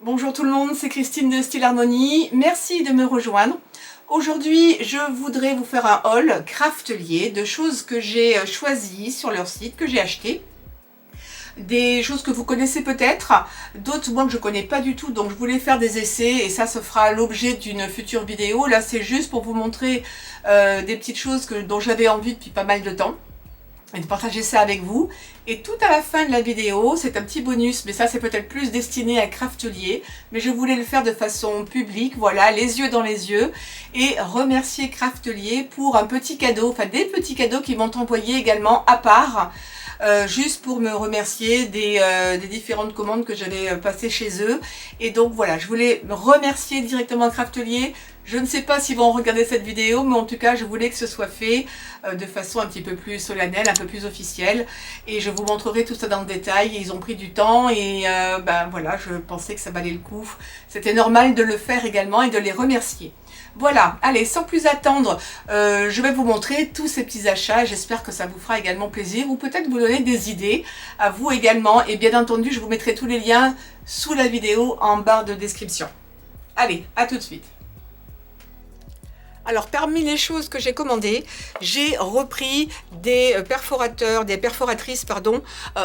Bonjour tout le monde, c'est Christine de Style Harmonie. Merci de me rejoindre. Aujourd'hui, je voudrais vous faire un haul craftelier de choses que j'ai choisies sur leur site, que j'ai achetées. Des choses que vous connaissez peut-être, d'autres moi que je connais pas du tout, donc je voulais faire des essais et ça se fera l'objet d'une future vidéo. Là c'est juste pour vous montrer des petites choses dont j'avais envie depuis pas mal de temps et de partager ça avec vous. Et tout à la fin de la vidéo, c'est un petit bonus, mais ça c'est peut-être plus destiné à craftelier, mais je voulais le faire de façon publique, voilà, les yeux dans les yeux, et remercier Craftelier pour un petit cadeau, enfin des petits cadeaux qu'ils m'ont envoyé également à part, juste pour me remercier des différentes commandes que j'avais passées chez eux. Et donc voilà, je voulais remercier directement Craftelier. Je ne sais pas s'ils vont regarder cette vidéo, mais en tout cas, je voulais que ce soit fait de façon un petit peu plus solennelle, un peu plus officielle. Et je vous montrerai tout ça dans le détail. Ils ont pris du temps et ben voilà, je pensais que ça valait le coup. C'était normal de le faire également et de les remercier. Voilà, allez, sans plus attendre, je vais vous montrer tous ces petits achats. J'espère que ça vous fera également plaisir ou peut-être vous donner des idées à vous également. Et bien entendu, je vous mettrai tous les liens sous la vidéo en barre de description. Allez, à tout de suite. Alors parmi les choses que j'ai commandées, j'ai repris des perforateurs, des perforatrices pardon,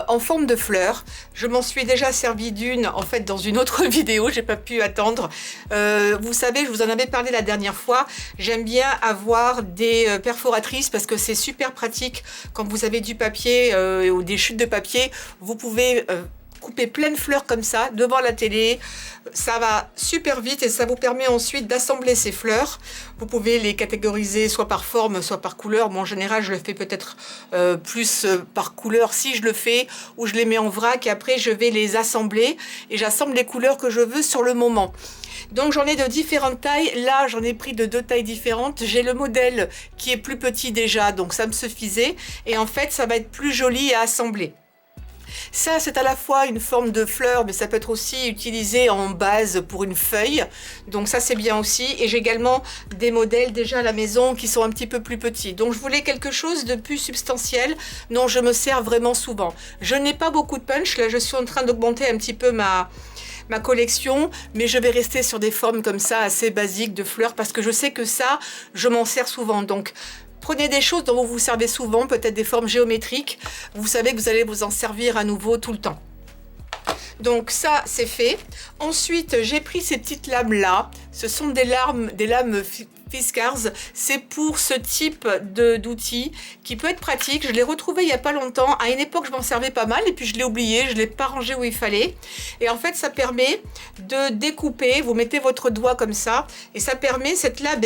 en forme de fleurs. Je m'en suis déjà servi d'une en fait dans une autre vidéo, j'ai pas pu attendre. Vous savez, je vous en avais parlé la dernière fois, j'aime bien avoir des perforatrices parce que c'est super pratique quand vous avez du papier ou des chutes de papier, vous pouvez couper plein de fleurs comme ça devant la télé, ça va super vite et ça vous permet ensuite d'assembler ces fleurs. Vous pouvez les catégoriser soit par forme soit par couleur. Moi en général je le fais peut-être plus par couleur si je le fais, ou je les mets en vrac et après je vais les assembler et j'assemble les couleurs que je veux sur le moment. Donc j'en ai de différentes tailles, là j'en ai pris de 2 tailles différentes. J'ai le modèle qui est plus petit déjà, donc ça me suffisait, et en fait ça va être plus joli à assembler. Ça, c'est à la fois une forme de fleur, mais ça peut être aussi utilisé en base pour une feuille. Donc ça, c'est bien aussi. Et j'ai également des modèles déjà à la maison qui sont un petit peu plus petits. Donc je voulais quelque chose de plus substantiel dont je me sers vraiment souvent. Je n'ai pas beaucoup de punch. Là, je suis en train d'augmenter un petit peu ma collection, mais je vais rester sur des formes comme ça, assez basiques de fleurs, parce que je sais que ça, je m'en sers souvent. Donc, prenez des choses dont vous vous servez souvent, peut-être des formes géométriques. Vous savez que vous allez vous en servir à nouveau tout le temps. Donc ça, c'est fait. Ensuite, j'ai pris ces petites lames-là. Ce sont des lames Fiskars. C'est pour ce type d'outil qui peut être pratique. Je l'ai retrouvé il n'y a pas longtemps. À une époque, je m'en servais pas mal et puis je l'ai oublié. Je ne l'ai pas rangé où il fallait. Et en fait, ça permet de découper. Vous mettez votre doigt comme ça et ça permet, cette lame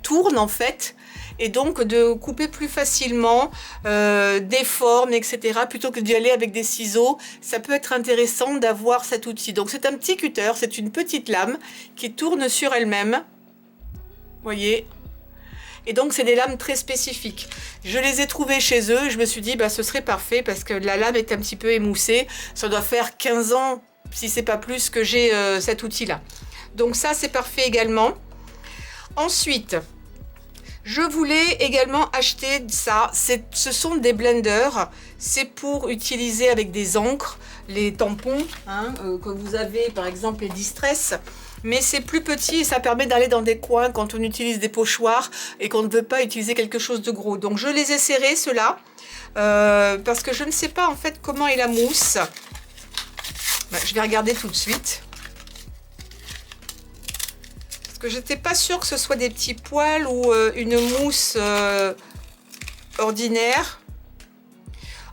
tourne en fait, et donc de couper plus facilement des formes, etc. Plutôt que d'y aller avec des ciseaux, ça peut être intéressant d'avoir cet outil. Donc c'est un petit cutter, c'est une petite lame qui tourne sur elle-même. Voyez. Et donc c'est des lames très spécifiques. Je les ai trouvées chez eux, je me suis dit bah, ce serait parfait parce que la lame est un petit peu émoussée. Ça doit faire 15 ans, si c'est pas plus, que j'ai cet outil-là. Donc ça c'est parfait également. Ensuite, je voulais également acheter ça. Ce sont des blenders. C'est pour utiliser avec des encres, les tampons que vous avez, par exemple les Distress. Mais c'est plus petit et ça permet d'aller dans des coins quand on utilise des pochoirs et qu'on ne veut pas utiliser quelque chose de gros. Donc je les ai serrés, ceux-là, parce que je ne sais pas en fait comment est la mousse. Je vais regarder tout de suite. Que j'étais pas sûre que ce soit des petits poils ou une mousse ordinaire.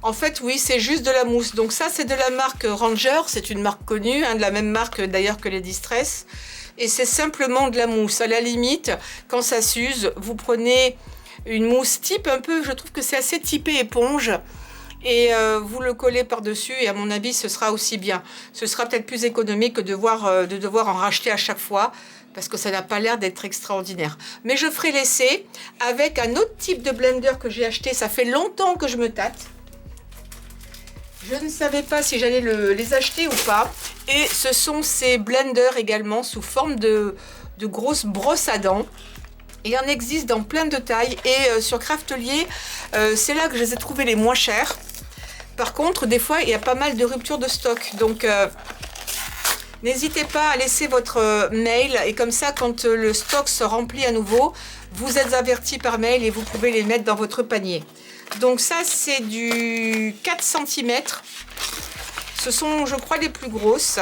En fait, oui, c'est juste de la mousse. Donc ça, c'est de la marque Ranger. C'est une marque connue, de la même marque d'ailleurs que les Distress. Et c'est simplement de la mousse. À la limite, quand ça s'use, vous prenez une mousse type un peu, je trouve que c'est assez typé éponge. Et vous le collez par-dessus et à mon avis, ce sera aussi bien. Ce sera peut-être plus économique que de devoir en racheter à chaque fois, parce que ça n'a pas l'air d'être extraordinaire. Mais je ferai l'essai avec un autre type de blender que j'ai acheté. Ça fait longtemps que je me tâte. Je ne savais pas si j'allais les acheter ou pas. Et ce sont ces blenders également sous forme de grosses brosses à dents. Il en existe dans plein de tailles. Et sur Craftelier, c'est là que je les ai trouvés les moins chers. Par contre, des fois, il y a pas mal de ruptures de stock. Donc, N'hésitez pas à laisser votre mail et comme ça, quand le stock se remplit à nouveau, vous êtes averti par mail et vous pouvez les mettre dans votre panier. Donc ça, c'est du 4 cm. Ce sont, je crois, les plus grosses.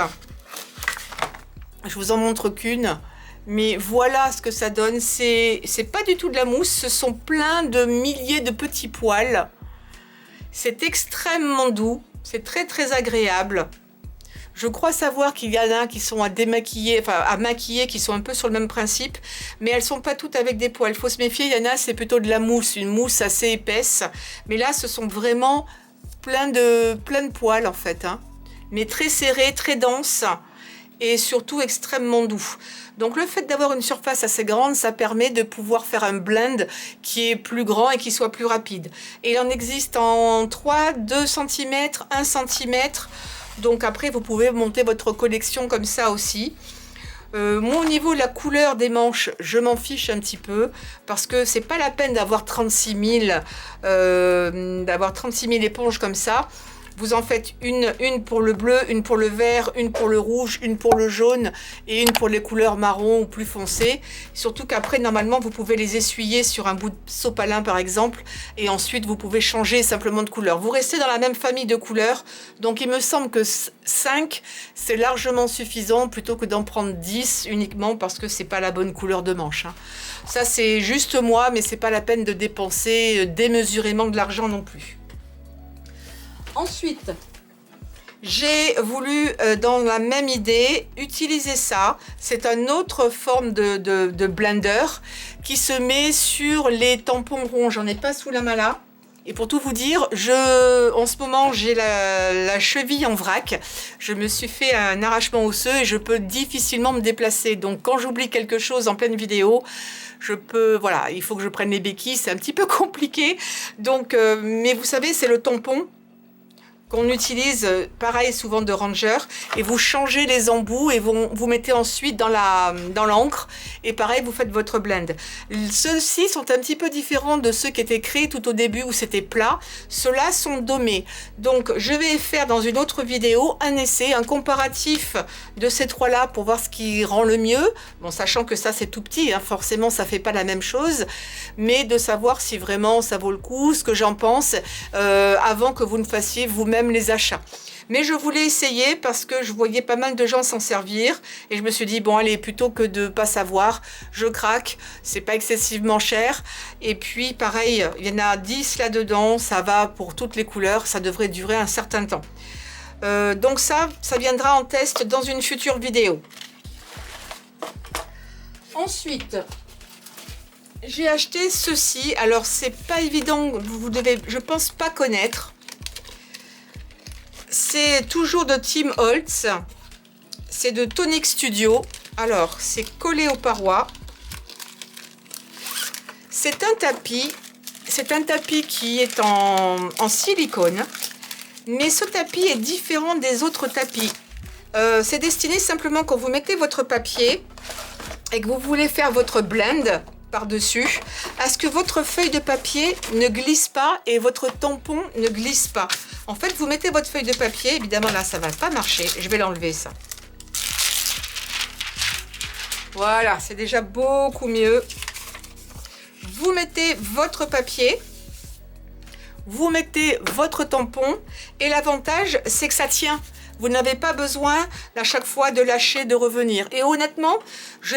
Je vous en montre qu'une. Mais voilà ce que ça donne. C'est pas du tout de la mousse. Ce sont plein de milliers de petits poils. C'est extrêmement doux. C'est très très agréable. Je crois savoir qu'il y en a qui sont à démaquiller, enfin à maquiller, qui sont un peu sur le même principe, mais elles sont pas toutes avec des poils. Il faut se méfier, il y en a, c'est plutôt de la mousse, une mousse assez épaisse. Mais là, ce sont vraiment plein de poils en fait, hein. Mais très serrés, très denses et surtout extrêmement doux. Donc le fait d'avoir une surface assez grande, ça permet de pouvoir faire un blend qui est plus grand et qui soit plus rapide. Et il en existe en 3, 2 cm, 1 cm. Donc après, vous pouvez monter votre collection comme ça aussi. Moi, au niveau de la couleur des manches, je m'en fiche un petit peu parce que c'est pas la peine d'avoir 36 000 éponges comme ça. Vous en faites une pour le bleu, une pour le vert, une pour le rouge, une pour le jaune et une pour les couleurs marron ou plus foncées. Surtout qu'après, normalement, vous pouvez les essuyer sur un bout de sopalin par exemple et ensuite vous pouvez changer simplement de couleur. Vous restez dans la même famille de couleurs, donc il me semble que 5, c'est largement suffisant plutôt que d'en prendre 10 uniquement parce que c'est pas la bonne couleur de manche, hein. Ça, c'est juste moi, mais c'est pas la peine de dépenser démesurément de l'argent non plus. Ensuite, j'ai voulu, dans la même idée, utiliser ça. C'est une autre forme de blender qui se met sur les tampons ronds. J'en ai pas sous la main là. Et pour tout vous dire, en ce moment, j'ai la cheville en vrac. Je me suis fait un arrachement osseux et je peux difficilement me déplacer. Donc, quand j'oublie quelque chose en pleine vidéo, voilà, il faut que je prenne les béquilles. C'est un petit peu compliqué. Donc, mais vous savez, c'est le tampon qu'on utilise pareil souvent de ranger et vous changez les embouts et vous mettez ensuite dans l'encre et pareil vous faites votre blend. Ceux-ci sont un petit peu différents de ceux qui étaient créés tout au début où c'était plat. Ceux-là sont dommés. Donc je vais faire dans une autre vidéo un essai, un comparatif de ces trois-là pour voir ce qui rend le mieux. Bon, sachant que ça c'est tout petit, hein, forcément ça fait pas la même chose, mais de savoir si vraiment ça vaut le coup, ce que j'en pense avant que vous ne fassiez vous-même les achats. Mais je voulais essayer parce que je voyais pas mal de gens s'en servir et je me suis dit bon allez, plutôt que de pas savoir, je craque, c'est pas excessivement cher et puis pareil, il y en a 10 là-dedans, ça va pour toutes les couleurs, ça devrait durer un certain temps. Donc ça viendra en test dans une future vidéo. Ensuite, j'ai acheté ceci. Alors c'est pas évident, vous devez, je pense, pas connaître. C'est toujours de Tim Holtz. C'est de Tonic Studio. Alors, c'est collé aux parois. C'est un tapis. C'est un tapis qui est en silicone. Mais ce tapis est différent des autres tapis. C'est destiné simplement quand vous mettez votre papier et que vous voulez faire votre blend par-dessus, à ce que votre feuille de papier ne glisse pas et votre tampon ne glisse pas. En fait, vous mettez votre feuille de papier, évidemment là ça va pas marcher, je vais l'enlever ça. Voilà, c'est déjà beaucoup mieux. Vous mettez votre papier, vous mettez votre tampon et l'avantage c'est que ça tient. Vous n'avez pas besoin à chaque fois de lâcher, de revenir. Et honnêtement,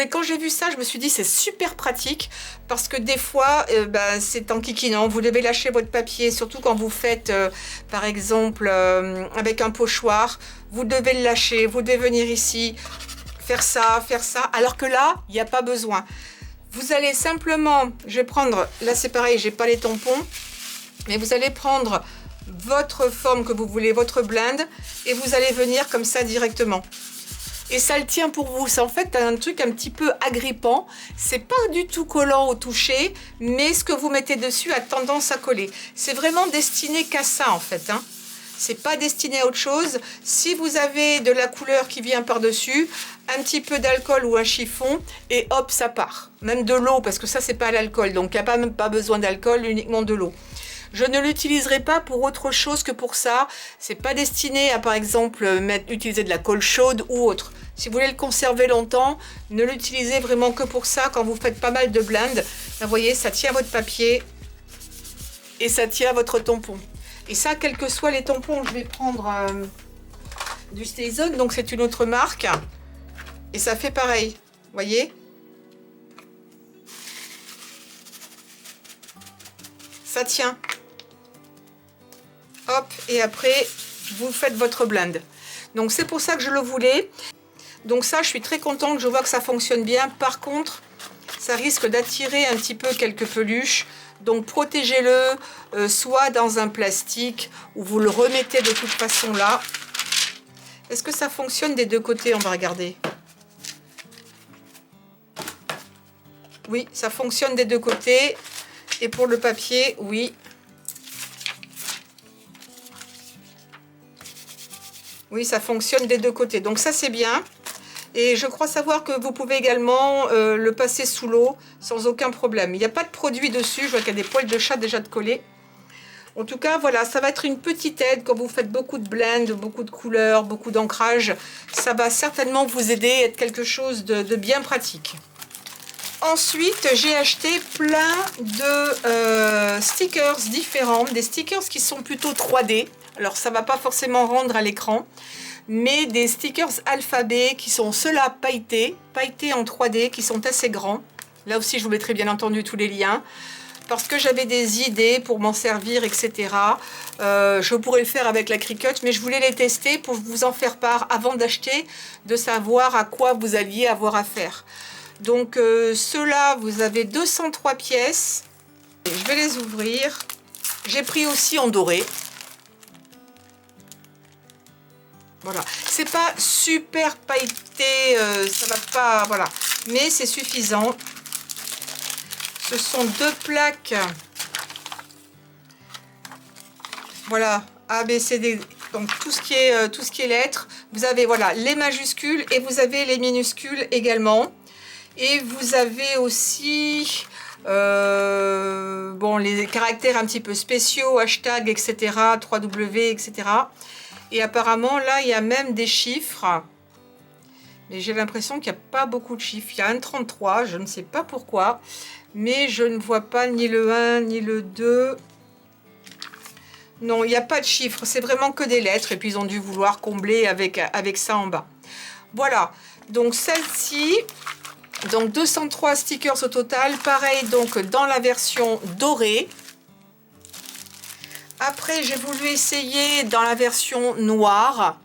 quand j'ai vu ça, je me suis dit c'est super pratique parce que des fois, c'est en kikinant. Vous devez lâcher votre papier, surtout quand vous faites, par exemple, avec un pochoir. Vous devez le lâcher, vous devez venir ici, faire ça, alors que là, il n'y a pas besoin. Vous allez simplement, je vais prendre, là c'est pareil, j'ai pas les tampons, mais vous allez prendre votre forme que vous voulez, votre blend, et vous allez venir comme ça directement. Et ça le tient pour vous. C'est en fait un truc un petit peu agrippant. C'est pas du tout collant au toucher, mais ce que vous mettez dessus a tendance à coller. C'est vraiment destiné qu'à ça en fait, hein. C'est pas destiné à autre chose. Si vous avez de la couleur qui vient par-dessus, un petit peu d'alcool ou un chiffon, et hop, ça part. Même de l'eau, parce que ça, c'est pas l'alcool. Donc, il n'y a même pas besoin d'alcool, uniquement de l'eau. Je ne l'utiliserai pas pour autre chose que pour ça. C'est pas destiné à, par exemple, utiliser de la colle chaude ou autre. Si vous voulez le conserver longtemps, ne l'utilisez vraiment que pour ça quand vous faites pas mal de blindes. Là, vous voyez, ça tient votre papier et ça tient votre tampon. Et ça, quels que soient les tampons, je vais prendre du StayZone, donc c'est une autre marque. Et ça fait pareil, vous voyez. Ça tient. Hop, et après, vous faites votre blinde. Donc c'est pour ça que je le voulais. Donc ça, je suis très contente, je vois que ça fonctionne bien. Par contre, ça risque d'attirer un petit peu quelques peluches. Donc protégez-le, soit dans un plastique, ou vous le remettez de toute façon là. Est-ce que ça fonctionne des deux côtés? On va regarder. Oui, ça fonctionne des deux côtés. Et pour le papier, oui. Oui, ça fonctionne des deux côtés. Donc ça, c'est bien. Et je crois savoir que vous pouvez également le passer sous l'eau sans aucun problème. Il n'y a pas de produit dessus. Je vois qu'il y a des poils de chat déjà de collés. En tout cas, voilà, ça va être une petite aide quand vous faites beaucoup de blends, beaucoup de couleurs, beaucoup d'ancrage. Ça va certainement vous aider, être quelque chose de bien pratique. Ensuite, j'ai acheté plein de stickers différents, des stickers qui sont plutôt 3D. Alors, ça ne va pas forcément rendre à l'écran, mais des stickers alphabet qui sont ceux-là pailletés en 3D, qui sont assez grands. Là aussi, je vous mettrai bien entendu tous les liens, parce que j'avais des idées pour m'en servir, etc. Je pourrais le faire avec la Cricut, mais je voulais les tester pour vous en faire part avant d'acheter, de savoir à quoi vous alliez avoir affaire. Donc ceux-là, vous avez 203 pièces. Je vais les ouvrir. J'ai pris aussi en doré. Voilà. C'est pas super pailleté, ça va pas, voilà. Mais c'est suffisant. Ce sont deux plaques. Voilà, A, B, C, D. Donc tout ce qui est lettres. Vous avez voilà les majuscules et vous avez les minuscules également. Et vous avez aussi bon, les caractères un petit peu spéciaux, hashtag, etc., 3W, etc. Et apparemment, là, il y a même des chiffres. Mais j'ai l'impression qu'il n'y a pas beaucoup de chiffres. Il y a un 33, je ne sais pas pourquoi. Mais je ne vois pas ni le 1, ni le 2. Non, il n'y a pas de chiffres. C'est vraiment que des lettres. Et puis, ils ont dû vouloir combler avec ça en bas. Voilà. Donc, celle-ci... Donc 203 stickers au total, pareil donc dans la version dorée. Après j'ai voulu essayer dans la version noire.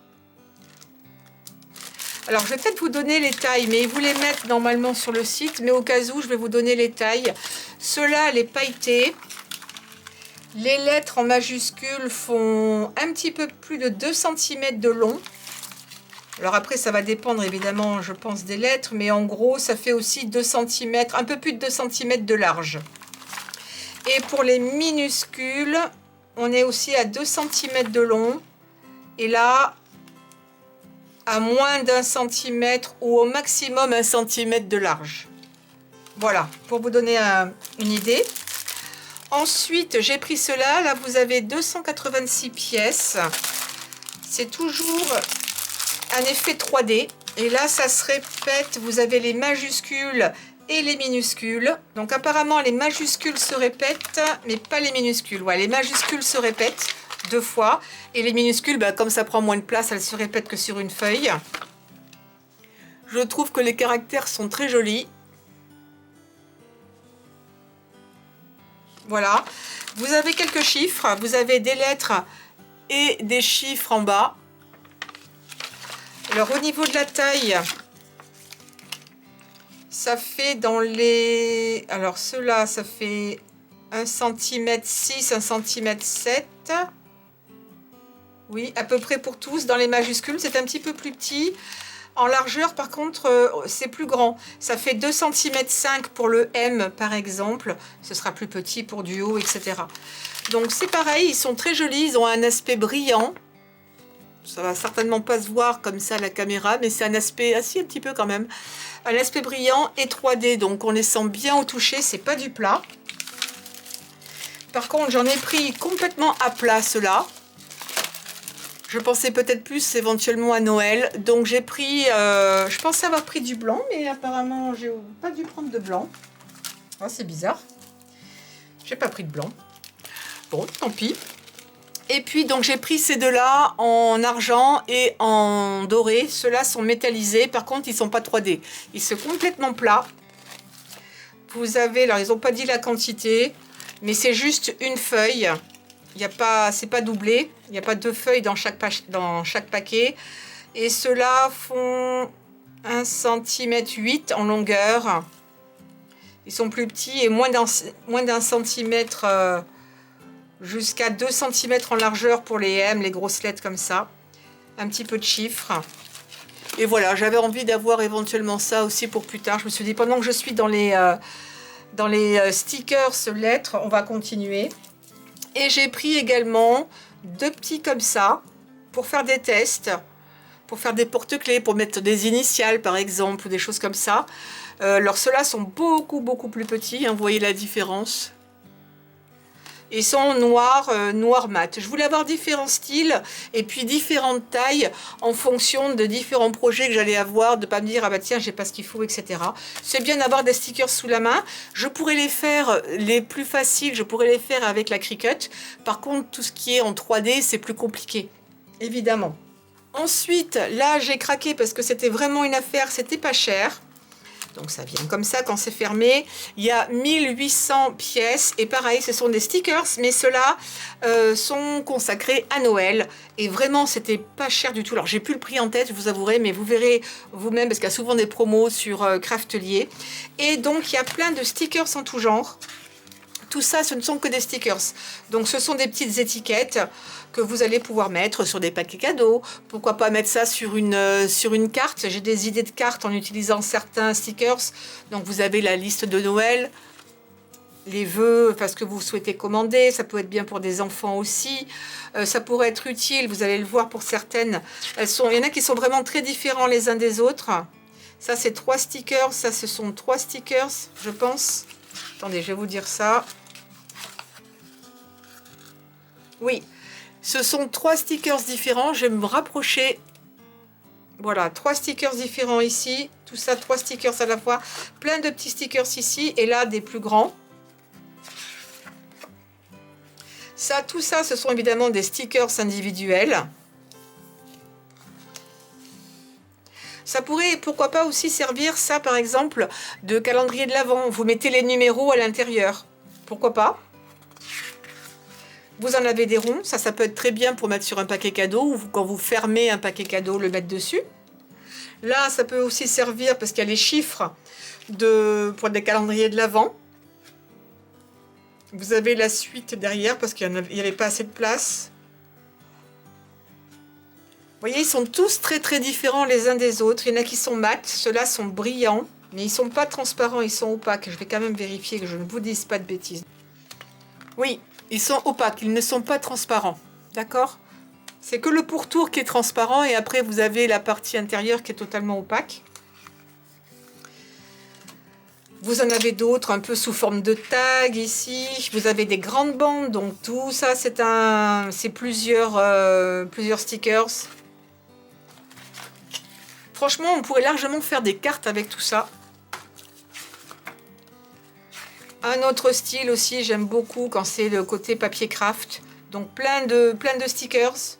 Alors je vais peut-être vous donner les tailles, mais ils vous les mettent normalement sur le site, mais au cas où je vais vous donner les tailles. Ceux-là, les pailletés, les lettres en majuscules font un petit peu plus de 2 cm de long. Alors après, ça va dépendre évidemment, je pense, des lettres, mais en gros, ça fait aussi 2 cm, un peu plus de 2 cm de large. Et pour les minuscules, on est aussi à 2 cm de long. Et là, à moins d'1 cm ou au maximum 1 cm de large. Voilà, pour vous donner une idée. Ensuite, j'ai pris cela. Là, vous avez 286 pièces. C'est toujours... un effet 3D et là ça se répète, vous avez les majuscules et les minuscules. Donc apparemment les majuscules se répètent mais pas les minuscules. Ouais, les majuscules se répètent 2 fois et les minuscules, bah, comme ça prend moins de place, elles se répètent que sur une feuille. Je trouve que les caractères sont très jolis. Voilà, vous avez quelques chiffres, vous avez des lettres et des chiffres en bas. Alors au niveau de la taille, ça fait dans les... Alors ceux-là, ça fait 1 cm 6, 1 cm 7. Oui, à peu près pour tous. Dans les majuscules, c'est un petit peu plus petit. En largeur, par contre, c'est plus grand. Ça fait 2 cm 5 pour le M, par exemple. Ce sera plus petit pour du haut, etc. Donc c'est pareil, ils sont très jolis. Ils ont un aspect brillant. Ça va certainement pas se voir comme ça à la caméra, mais c'est un aspect, assez un petit peu quand même, un aspect brillant et 3D, donc on les sent bien au toucher, c'est pas du plat. Par contre, j'en ai pris complètement à plat, ceux-là. Je pensais peut-être plus éventuellement à Noël. Donc j'ai pris, je pensais avoir pris du blanc, mais apparemment j'ai pas dû prendre de blanc. Oh, c'est bizarre. J'ai pas pris de blanc. Bon, tant pis. Et puis donc j'ai pris ces deux-là en argent et en doré. Ceux-là sont métallisés. Par contre, ils sont pas 3D. Ils sont complètement plats. Vous avez, alors ils n'ont pas dit la quantité, mais c'est juste une feuille. Il y a pas, c'est pas doublé. Il n'y a pas deux feuilles dans chaque paquet. Et ceux-là font 1,8 cm en longueur. Ils sont plus petits et moins d'un centimètre jusqu'à 2 cm en largeur pour les M, les grosses lettres comme ça. Un petit peu de chiffres. Et voilà, j'avais envie d'avoir éventuellement ça aussi pour plus tard. Je me suis dit, pendant que je suis dans les stickers lettres, on va continuer. Et j'ai pris également deux petits comme ça pour faire des tests, pour faire des porte-clés, pour mettre des initiales par exemple ou des choses comme ça. Alors ceux-là sont beaucoup plus petits, hein, vous voyez la différence. Ils sont noirs, noir mat. Je voulais avoir différents styles et puis différentes tailles en fonction de différents projets que j'allais avoir, de ne pas me dire ah bah tiens j'ai pas ce qu'il faut, etc. C'est bien d'avoir des stickers sous la main. Je pourrais les faire les plus faciles, je pourrais les faire avec la Cricut. Par contre tout ce qui est en 3D c'est plus compliqué, évidemment. Ensuite là j'ai craqué parce que c'était vraiment une affaire, c'était pas cher. Donc ça vient comme ça quand c'est fermé. Il y a 1800 pièces. Et pareil, ce sont des stickers. Mais ceux-là sont consacrés à Noël. Et vraiment, c'était pas cher du tout. Alors, j'ai plus le prix en tête, je vous avouerai. Mais vous verrez vous-même, parce qu'il y a souvent des promos sur Craftelier. Et donc, il y a plein de stickers en tout genre. Tout ça, ce ne sont que des stickers. Donc, ce sont des petites étiquettes que vous allez pouvoir mettre sur des paquets cadeaux. Pourquoi pas mettre ça sur une carte. J'ai des idées de cartes en utilisant certains stickers. Donc, vous avez la liste de Noël, les vœux, enfin ce que vous souhaitez commander. Ça peut être bien pour des enfants aussi. Ça pourrait être utile, vous allez le voir pour certaines. Il y en a qui sont vraiment très différents les uns des autres. Ça, c'est 3 stickers. Ça, ce sont 3 stickers, je pense. Attendez, je vais vous dire ça. Oui, ce sont 3 stickers différents. Je vais me rapprocher. Voilà, 3 stickers différents ici. Tout ça, 3 stickers à la fois. Plein de petits stickers ici. Et là, des plus grands. Ça, tout ça, ce sont évidemment des stickers individuels. Ça pourrait, pourquoi pas, aussi servir, ça, par exemple, de calendrier de l'Avent. Vous mettez les numéros à l'intérieur. Pourquoi pas? Vous en avez des ronds, ça peut être très bien pour mettre sur un paquet cadeau ou quand vous fermez un paquet cadeau, le mettre dessus. Là, ça peut aussi servir parce qu'il y a les chiffres pour des calendriers de l'Avent. Vous avez la suite derrière parce qu'il n'y avait pas assez de place. Vous voyez, ils sont tous très différents les uns des autres. Il y en a qui sont mat, ceux-là sont brillants, mais ils ne sont pas transparents, ils sont opaques. Je vais quand même vérifier que je ne vous dise pas de bêtises. Oui. Ils sont opaques, ils ne sont pas transparents, d'accord? C'est que le pourtour qui est transparent et après vous avez la partie intérieure qui est totalement opaque. Vous en avez d'autres un peu sous forme de tag ici. Vous avez des grandes bandes, donc tout ça c'est plusieurs stickers. Franchement, on pourrait largement faire des cartes avec tout ça. Un autre style aussi, j'aime beaucoup quand c'est le côté papier craft. Donc plein de stickers.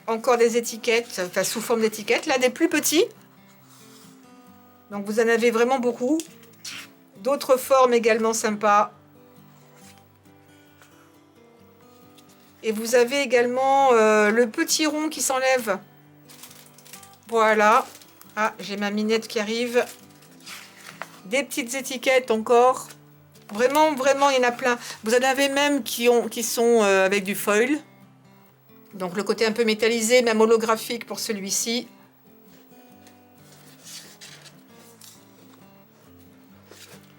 Encore des étiquettes, enfin sous forme d'étiquettes. Là, des plus petits. Donc vous en avez vraiment beaucoup. D'autres formes également sympas. Et vous avez également le petit rond qui s'enlève. Voilà. Ah, j'ai ma minette qui arrive. Des petites étiquettes encore. Vraiment, il y en a plein. Vous en avez même qui sont avec du foil. Donc le côté un peu métallisé, même holographique pour celui-ci.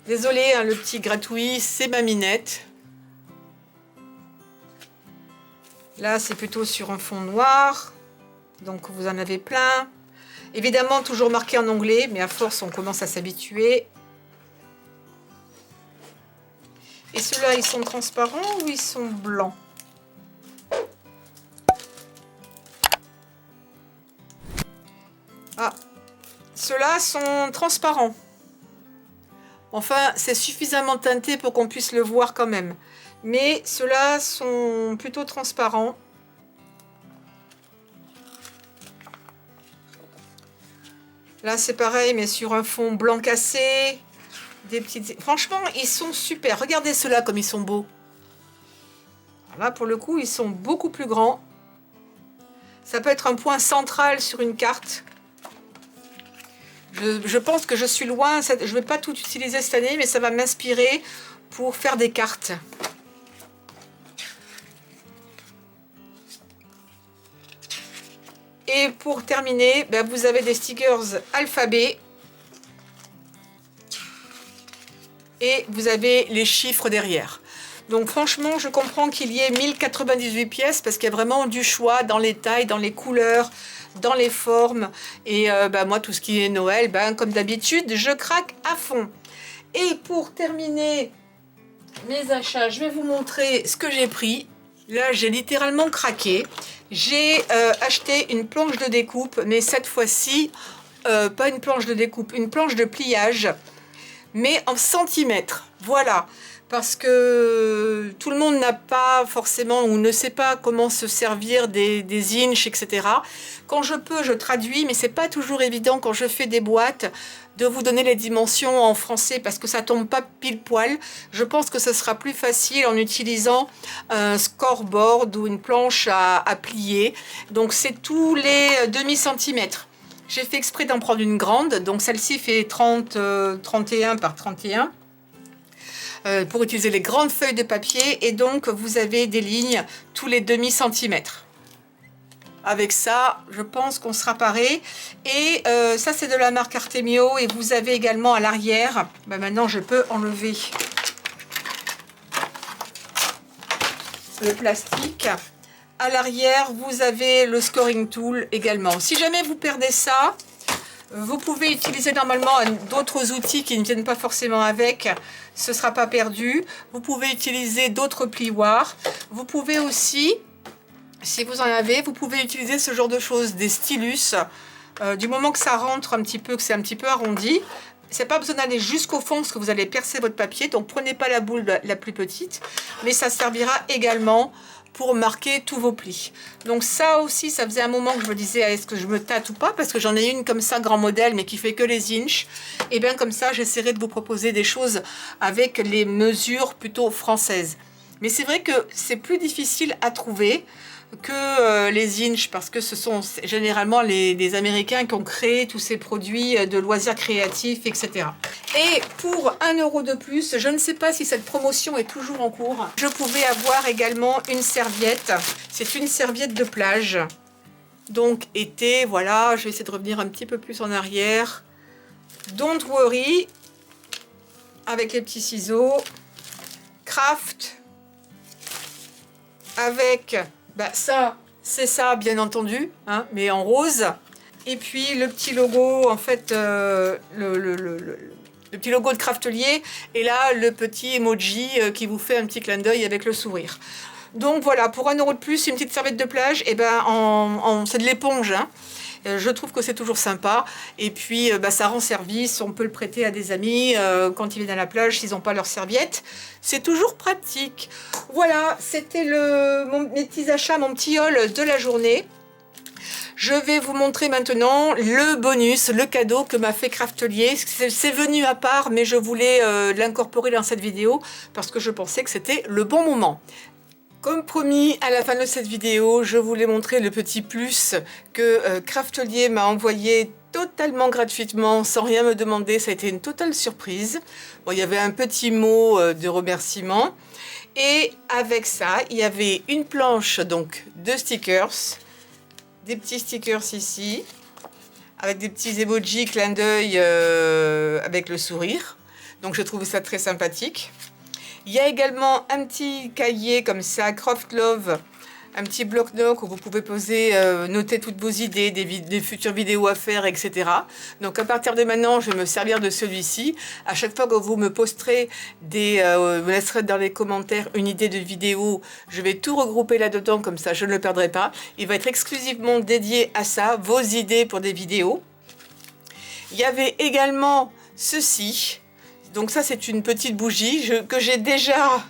Désolée, hein, le petit gratouille, c'est ma minette. Là, c'est plutôt sur un fond noir. Donc vous en avez plein. Évidemment, toujours marqué en anglais, mais à force, on commence à s'habituer. Et ceux-là, ils sont transparents ou ils sont blancs? Ah, ceux-là sont transparents. Enfin, c'est suffisamment teinté pour qu'on puisse le voir quand même. Mais ceux-là sont plutôt transparents. Là, c'est pareil, mais sur un fond blanc cassé. Des petites... Franchement, ils sont super. Regardez ceux-là comme ils sont beaux. Là, pour le coup, ils sont beaucoup plus grands. Ça peut être un point central sur une carte. Je pense que je suis loin. Je ne vais pas tout utiliser cette année, mais ça va m'inspirer pour faire des cartes. Et pour terminer, ben vous avez des stickers alphabet. Et vous avez les chiffres derrière. Donc franchement, je comprends qu'il y ait 1098 pièces parce qu'il y a vraiment du choix dans les tailles, dans les couleurs, dans les formes. Et ben moi, tout ce qui est Noël, ben, comme d'habitude, je craque à fond. Et pour terminer mes achats, je vais vous montrer ce que j'ai pris. Là, j'ai littéralement craqué. J'ai acheté une planche de découpe, mais cette fois-ci, pas une planche de découpe, une planche de pliage, mais en centimètres. Voilà, parce que tout le monde n'a pas forcément ou ne sait pas comment se servir des inches, etc. Quand je peux, je traduis, mais c'est pas toujours évident quand je fais des boîtes de vous donner les dimensions en français parce que ça tombe pas pile poil. Je pense que ce sera plus facile en utilisant un scoreboard ou une planche à plier. Donc c'est tous les demi-centimètres. J'ai fait exprès d'en prendre une grande, donc celle-ci fait 31 par 31. Pour utiliser les grandes feuilles de papier, et donc vous avez des lignes tous les demi-centimètres. Avec ça, je pense qu'on sera paré. Et ça, c'est de la marque Artemio. Et vous avez également à l'arrière, ben maintenant je peux enlever le plastique. À l'arrière, vous avez le scoring tool également. Si jamais vous perdez ça, vous pouvez utiliser normalement d'autres outils qui ne viennent pas forcément avec. Ce ne sera pas perdu. Vous pouvez utiliser d'autres plioirs. Vous pouvez aussi... Si vous en avez, vous pouvez utiliser ce genre de choses, des stylus. Du moment que ça rentre un petit peu, que c'est un petit peu arrondi, c'est pas besoin d'aller jusqu'au fond parce que vous allez percer votre papier. Donc prenez pas la boule la plus petite, mais ça servira également pour marquer tous vos plis. Donc ça aussi, ça faisait un moment que je me disais, est-ce que je me tâte ou pas? Parce que j'en ai une comme ça, grand modèle, mais qui fait que les inches. Et bien comme ça, j'essaierai de vous proposer des choses avec les mesures plutôt françaises. Mais c'est vrai que c'est plus difficile à trouver que les inches, parce que ce sont généralement les Américains qui ont créé tous ces produits de loisirs créatifs, etc. Et pour 1 € de plus, je ne sais pas si cette promotion est toujours en cours, je pouvais avoir également une serviette. C'est une serviette de plage. Donc été, voilà, je vais essayer de revenir un petit peu plus en arrière. Don't worry, avec les petits ciseaux. Craft, avec... Bah ça, c'est ça, bien entendu, hein, mais en rose. Et puis le petit logo, en fait, le petit logo de Craftelier. Et là, le petit emoji qui vous fait un petit clin d'œil avec le sourire. Donc voilà, pour 1 € de plus, une petite serviette de plage, et ben c'est de l'éponge, hein. Je trouve que c'est toujours sympa. Et puis, ça rend service. On peut le prêter à des amis quand ils viennent à la plage, s'ils n'ont pas leur serviette. C'est toujours pratique. Voilà, c'était mes petits achats, mon petit haul de la journée. Je vais vous montrer maintenant le bonus, le cadeau que m'a fait Craftelier. C'est venu à part, mais je voulais l'incorporer dans cette vidéo parce que je pensais que c'était le bon moment. Comme promis, à la fin de cette vidéo, je voulais montrer le petit plus que Craftelier m'a envoyé totalement gratuitement, sans rien me demander. Ça a été une totale surprise. Bon, il y avait un petit mot de remerciement. Et avec ça, il y avait une planche donc de stickers. Des petits stickers ici, avec des petits emojis clin d'œil avec le sourire. Donc je trouve ça très sympathique. Il y a également un petit cahier comme ça, Craft Love, un petit bloc-notes où vous pouvez poser, noter toutes vos idées, des futures vidéos à faire, etc. Donc à partir de maintenant, je vais me servir de celui-ci. À chaque fois que vous me posterez vous laisserez dans les commentaires une idée de vidéo, je vais tout regrouper là-dedans, comme ça je ne le perdrai pas. Il va être exclusivement dédié à ça, vos idées pour des vidéos. Il y avait également ceci. Donc ça, c'est une petite bougie que j'ai déjà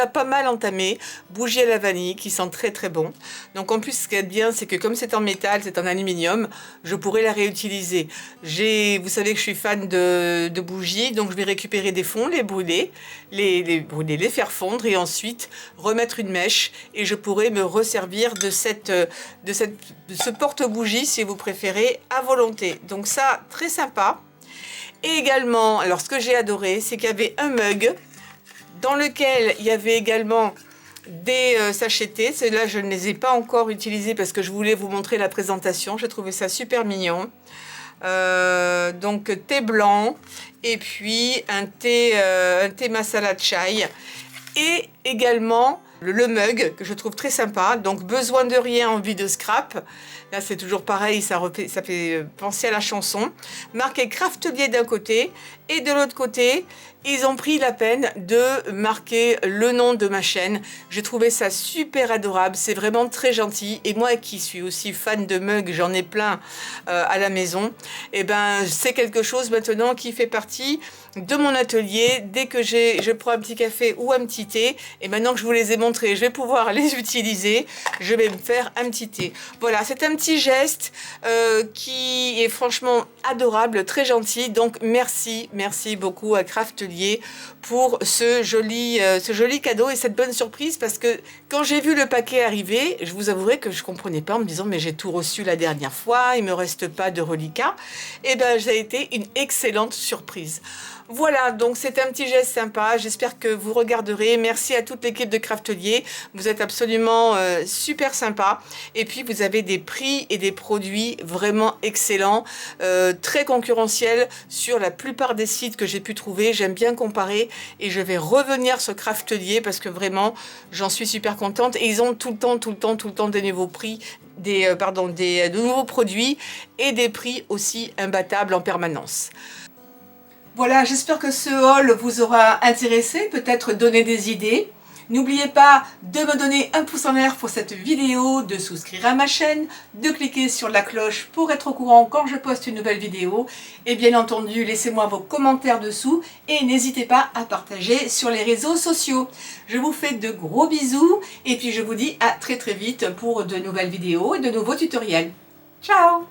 pas mal entamée. Bougie à la vanille qui sent très très bon. Donc en plus, ce qui est bien, c'est que comme c'est en métal, c'est en aluminium, je pourrais la réutiliser. Vous savez que je suis fan de bougies, donc je vais récupérer des fonds, les brûler, les faire fondre et ensuite remettre une mèche et je pourrais me resservir de ce porte-bougie, si vous préférez, à volonté. Donc ça, très sympa. Et également, alors ce que j'ai adoré, c'est qu'il y avait un mug dans lequel il y avait également des sachets thé. Ceux-là, je ne les ai pas encore utilisés parce que je voulais vous montrer la présentation. J'ai trouvé ça super mignon. Donc thé blanc et puis un thé masala chai. Et également le mug que je trouve très sympa. Donc besoin de rien, envie de scrap. Là c'est toujours pareil, ça fait penser à la chanson. Marqué Craftelier d'un côté et de l'autre côté ils ont pris la peine de marquer le nom de ma chaîne. J'ai trouvé ça super adorable, c'est vraiment très gentil. Et moi qui suis aussi fan de mugs, j'en ai plein à la maison. Et ben c'est quelque chose maintenant qui fait partie de mon atelier. Dès que je prends un petit café ou un petit thé, et maintenant que je vous les ai montrés, je vais pouvoir les utiliser. Je vais me faire un petit thé. Voilà, c'est un petit geste qui est franchement adorable, très gentil. Donc merci beaucoup à Craftelier pour ce joli cadeau et cette bonne surprise, parce que quand j'ai vu le paquet arriver, je vous avouerai que je comprenais pas en me disant mais j'ai tout reçu la dernière fois, il me reste pas de reliquats. Et ben ça a été une excellente surprise. Voilà, donc c'est un petit geste sympa, j'espère que vous regarderez. Merci à toute l'équipe de Craftelier, vous êtes absolument super sympa. Et puis vous avez des prix et des produits vraiment excellents, très concurrentiels sur la plupart des sites que j'ai pu trouver. J'aime bien comparer et je vais revenir sur Craftelier parce que vraiment j'en suis super contente. Et ils ont tout le temps des nouveaux prix, de nouveaux produits et des prix aussi imbattables en permanence. Voilà, j'espère que ce haul vous aura intéressé, peut-être donné des idées. N'oubliez pas de me donner un pouce en l'air pour cette vidéo, de souscrire à ma chaîne, de cliquer sur la cloche pour être au courant quand je poste une nouvelle vidéo. Et bien entendu, laissez-moi vos commentaires dessous et n'hésitez pas à partager sur les réseaux sociaux. Je vous fais de gros bisous et puis je vous dis à très vite pour de nouvelles vidéos et de nouveaux tutoriels. Ciao!